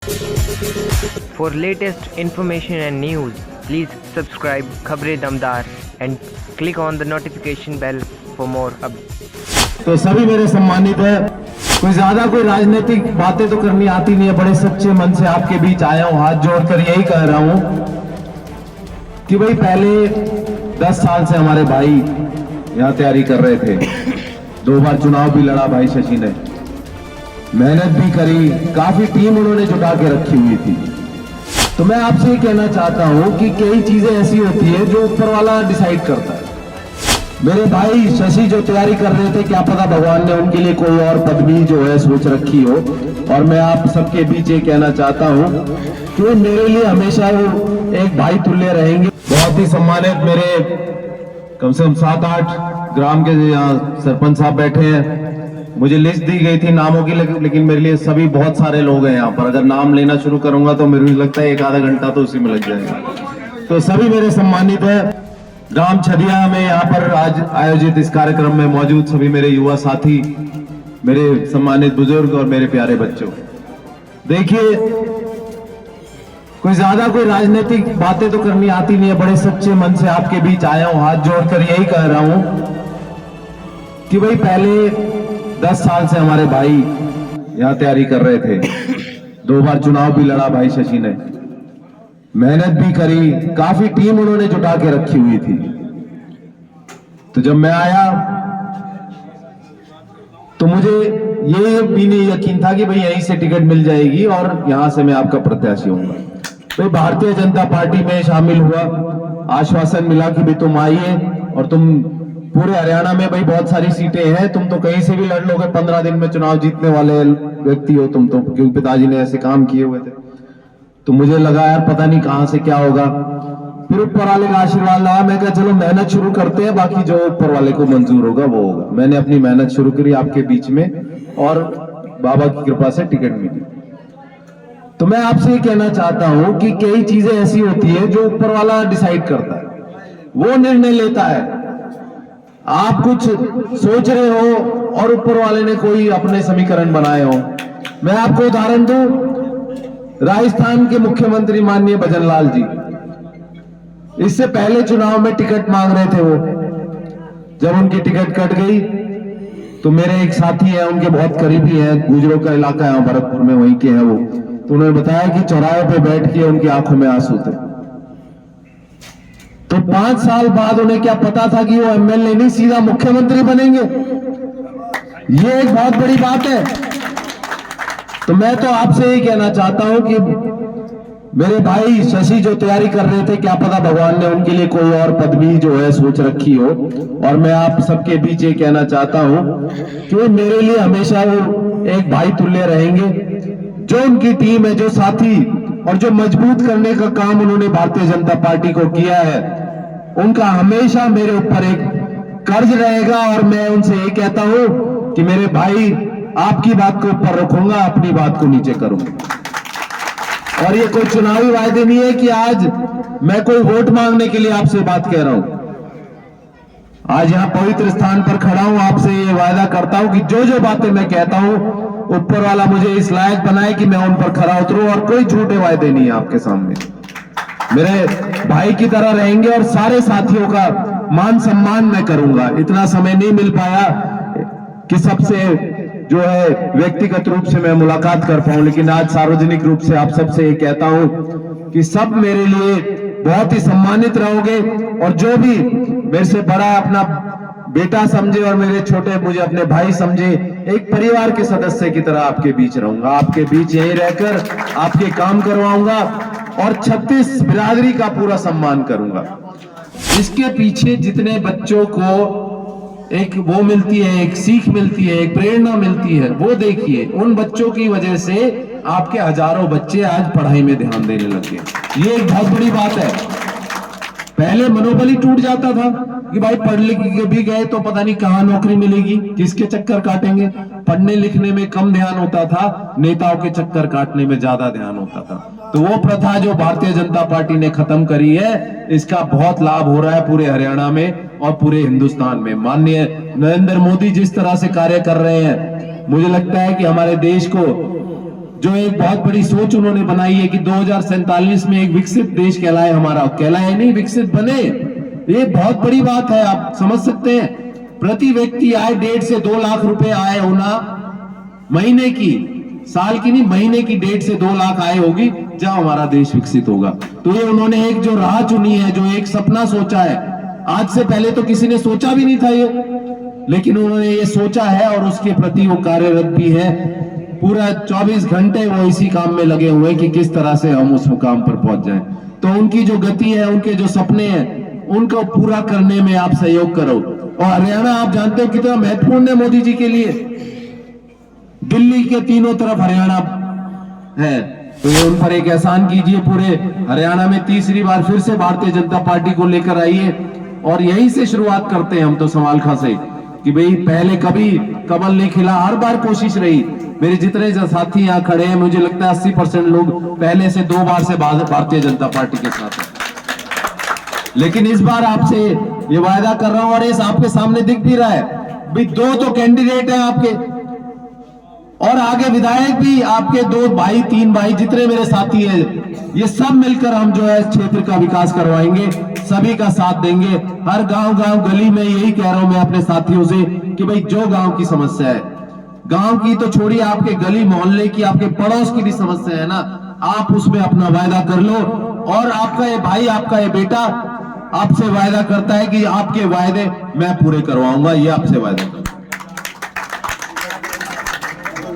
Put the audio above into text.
For latest information and news, please subscribe Khabre Damdar and click on the notification bell for more updates. तो सभी मेरे सम्मानित है। कोई ज्यादा कोई राजनीतिक बातें तो करनी आती नहीं है, बड़े सच्चे मन से आपके बीच आया हूं, हाथ जोड़कर यही कह रहा हूं कि भाई पहले 10 साल से हमारे भाई यहाँ तैयारी कर रहे थे। 2 बार चुनाव भी लड़ा भाई शशि ने, मेहनत भी करी, काफी टीम उन्होंने जुटा के रखी हुई थी। तो मैं आपसे ये कहना चाहता हूं कि कई चीजें ऐसी होती है जो ऊपर वाला डिसाइड करता है। मेरे भाई शशि जो तैयारी कर रहे थे, क्या पता भगवान ने उनके लिए कोई और पदवी जो है सोच रखी हो। और मैं आप सबके बीच ये कहना चाहता हूं कि मेरे लिए हमेशा वो एक भाई तुल्य रहेंगे। बहुत ही सम्मानित मेरे कम से कम 7-8 ग्राम के यहाँ सरपंच साहब बैठे हैं। मुझे लिस्ट दी गई थी नामों की, लेकिन मेरे लिए सभी बहुत सारे लोग हैं यहाँ पर। अगर नाम लेना शुरू करूंगा तो मेरे लगता है 1 आधा घंटा तो उसी में लग जाएगा। तो सभी मेरे सम्मानित है। ग्राम छदिया में यहाँ पर आज आयोजित इस कार्यक्रम में मौजूद सभी मेरे युवा साथी, मेरे सम्मानित बुजुर्ग और मेरे प्यारे बच्चों, देखिए कोई ज्यादा कोई राजनीतिक बातें तो करनी आती नहीं है, बड़े सच्चे मन से आपके बीच आया हूं, हाथ जोड़कर यही कह रहा हूं कि भाई पहले 10 साल से हमारे भाई यहाँ तैयारी कर रहे थे। 2 बार चुनाव भी लड़ा भाई शशि ने, मेहनत भी करी, काफी टीम उन्होंने जुटा के रखी हुई थी। तो जब मैं आया तो मुझे ये भी नहीं यकीन था कि भाई यहीं से टिकट मिल जाएगी और यहां से मैं आपका प्रत्याशी होऊंगा। भाई भारतीय जनता पार्टी में शामिल हुआ, आश्वासन मिला कि भाई तुम आइए और तुम पूरे हरियाणा में भाई बहुत सारी सीटें हैं, तुम तो कहीं से भी लड़ लोगे, 15 दिन में चुनाव जीतने वाले व्यक्ति हो तुम तो, क्योंकि पिताजी ने ऐसे काम किए हुए थे। तो मुझे लगा यार पता नहीं कहां से क्या होगा। फिर ऊपर वाले का आशीर्वाद लगा, मैं कहा चलो मेहनत शुरू करते हैं, बाकी जो ऊपर वाले को मंजूर होगा वो होगा। मैंने अपनी मेहनत शुरू करी आपके बीच में और बाबा की कृपा से टिकट मिली। तो मैं आपसे ये कहना चाहता हूं कि कई चीजें ऐसी होती है जो ऊपर वाला डिसाइड करता है, वो निर्णय लेता है। आप कुछ सोच रहे हो और ऊपर वाले ने कोई अपने समीकरण बनाए हो। मैं आपको उदाहरण दूं, राजस्थान के मुख्यमंत्री माननीय भजनलाल जी, इससे पहले चुनाव में टिकट मांग रहे थे वो। जब उनकी टिकट कट गई तो मेरे एक साथी है, उनके बहुत करीबी हैं, गुजरों का इलाका है भरतपुर में, वहीं के हैं वो। तो उन्होंने बताया कि चौराहे पे बैठ के उनकी आंखों में आंसू थे। तो 5 साल बाद उन्हें क्या पता था कि वो एमएलए नहीं सीधा मुख्यमंत्री बनेंगे। ये एक बहुत बड़ी बात है। तो मैं तो आपसे यही कहना चाहता हूं कि मेरे भाई शशि जो तैयारी कर रहे थे, क्या पता भगवान ने उनके लिए कोई और पदवी जो है सोच रखी हो। और मैं आप सबके बीच ये कहना चाहता हूं कि वो मेरे लिए हमेशा वो एक भाई तुल्य रहेंगे। जो उनकी टीम है, जो साथी और जो मजबूत करने का काम उन्होंने भारतीय जनता पार्टी को किया है, उनका हमेशा मेरे ऊपर एक कर्ज रहेगा। और मैं उनसे ये कहता हूं कि मेरे भाई आपकी बात को ऊपर रखूंगा, अपनी बात को नीचे करूंगा। और ये कोई चुनावी वायदे नहीं है कि आज मैं कोई वोट मांगने के लिए आपसे बात कह रहा हूं। आज यहां पवित्र स्थान पर खड़ा हूं, आपसे ये वायदा करता हूं कि जो जो बातें मैं कहता हूं, ऊपर वाला मुझे इस लायक बनाए कि मैं उन पर खरा उतरूं। और कोई झूठे वायदे नहीं है आपके सामने, मेरे भाई की तरह रहेंगे। और सारे साथियों का मान सम्मान मैं करूंगा। इतना समय नहीं मिल पाया कि सबसे जो है व्यक्तिगत रूप से मैं मुलाकात कर पाऊं, लेकिन आज सार्वजनिक रूप से आप सबसे ये कहता हूं कि सब मेरे लिए बहुत ही सम्मानित रहोगे। और जो भी मेरे से बड़ा अपना बेटा समझे और मेरे छोटे मुझे अपने भाई समझे, एक परिवार के सदस्य की तरह आपके बीच रहूंगा। आपके बीच यहीं रहकर आपके काम करवाऊंगा और 36 बिरादरी का पूरा सम्मान करूंगा। इसके पीछे जितने बच्चों को एक वो मिलती है, एक सीख मिलती है, एक प्रेरणा मिलती है, वो देखिए। उन बच्चों की वजह से आपके हजारों बच्चे आज पढ़ाई में ध्यान देने लगे। ये एक बहुत बड़ी बात है। पहले मनोबल ही टूट जाता था कि भाई पढ़ लिख के भी गए तो पता नहीं कहां नौकरी मिलेगी, किसके चक्कर काटेंगे। पढ़ने लिखने में कम ध्यान होता था, नेताओं के चक्कर काटने में ज्यादा ध्यान होता था। तो वो प्रथा जो भारतीय जनता पार्टी ने खत्म करी है, इसका बहुत लाभ हो रहा है पूरे हरियाणा में और पूरे हिंदुस्तान में। माननीय नरेंद्र मोदी जिस तरह से कार्य कर रहे हैं, मुझे लगता है कि हमारे देश को जो एक बहुत बड़ी सोच उन्होंने बनाई है कि 2047 में एक विकसित देश कहलाए हमारा, कहलाए नहीं, विकसित बने। ये बहुत बड़ी बात है, आप समझ सकते हैं। प्रति व्यक्ति आय 1.5 से 2 लाख रुपए आय होना, महीने की, साल की नहीं, महीने की 1.5 से 2 लाख आय होगी, जब हमारा देश विकसित होगा। तो ये उन्होंने एक जो राह चुनी है, जो एक सपना सोचा है, आज से पहले तो किसी ने सोचा भी नहीं था ये, लेकिन उन्होंने ये सोचा है और उसके प्रति वो कार्यरत भी है। पूरा 24 घंटे वो इसी काम में लगे हुए कि किस तरह से हम उस मुकाम पर पहुंच जाएं। तो उनकी जो गति है, उनके जो सपने हैं, उनको पूरा करने में आप सहयोग करो। और हरियाणा आप जानते हो कितना महत्वपूर्ण है मोदी जी के लिए। दिल्ली के तीनों तरफ हरियाणा है, तो ये उन पर एक एहसान कीजिए, पूरे हरियाणा में तीसरी बार फिर से भारतीय जनता पार्टी को लेकर आइए। और यहीं से शुरुआत करते हैं हम तो समालखा से, कि भाई पहले कभी कमल नहीं खिला, हर बार कोशिश रही। मेरे जितने साथी यहाँ खड़े हैं, मुझे लगता है 80% लोग पहले से 2 बार से भारतीय जनता पार्टी के साथ हैं। लेकिन इस बार आपसे ये वायदा कर रहा हूं, और इस आपके सामने दिख भी रहा है भाई, 2 तो कैंडिडेट हैं आपके, और आगे विधायक भी आपके, 2 भाई 3 भाई जितने मेरे साथी हैं, ये सब मिलकर हम जो है क्षेत्र का विकास करवाएंगे, सभी का साथ देंगे। हर गांव गली में यही कह रहा हूं मैं अपने साथियों से कि भाई जो गांव की समस्या है, गांव की तो छोड़िए, आपके गली मोहल्ले की, आपके पड़ोस की भी समस्या है ना, आप उसमें अपना वायदा कर लो। और आपका ये भाई, आपका ये बेटा आपसे वायदा करता है कि आपके वायदे मैं पूरे करवाऊंगा, ये आपसे वायदा करता है।